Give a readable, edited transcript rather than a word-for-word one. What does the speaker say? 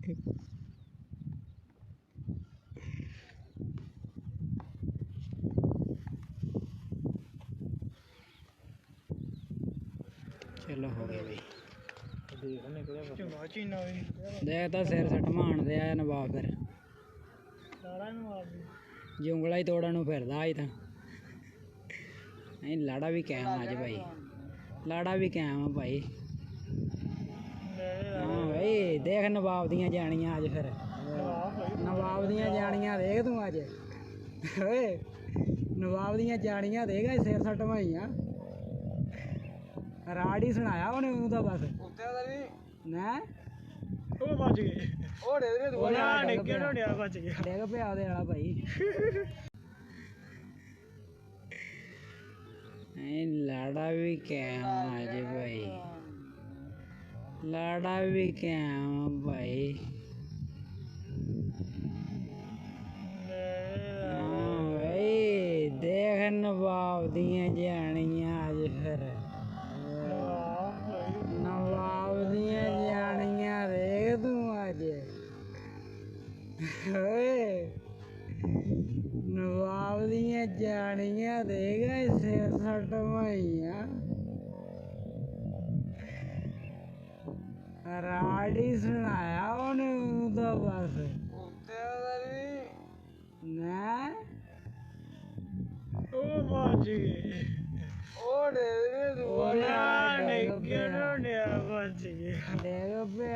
चलो हो गए भाई देख तो सिर सट मान दे आया नवाब फिर जी उंगला ही तोड़न फिर अज तो नहीं लाड़ा भी कैम अज भाई लाड़ा भी कैम है भाई हाँ भाई देख नवाब दियां जानियां अज फिर नवाब दियां जानियां देख तू अज नवाब दियां जानियां देख सिर सट माइया राड ही सुनाया उन्हें ऊं तो बस ना डेग पिया भाई लाड़ा भी कैम अज भाई लाड़ा भी कैम भाई हाँ भाई देख नवाब दियां जानियां अज फिर नवाब दियां जानियां देख तू अज नवाब दियां जानियां देख सिर सट माइया राड ही सुनाया उन्हें तो बस ना डेग पे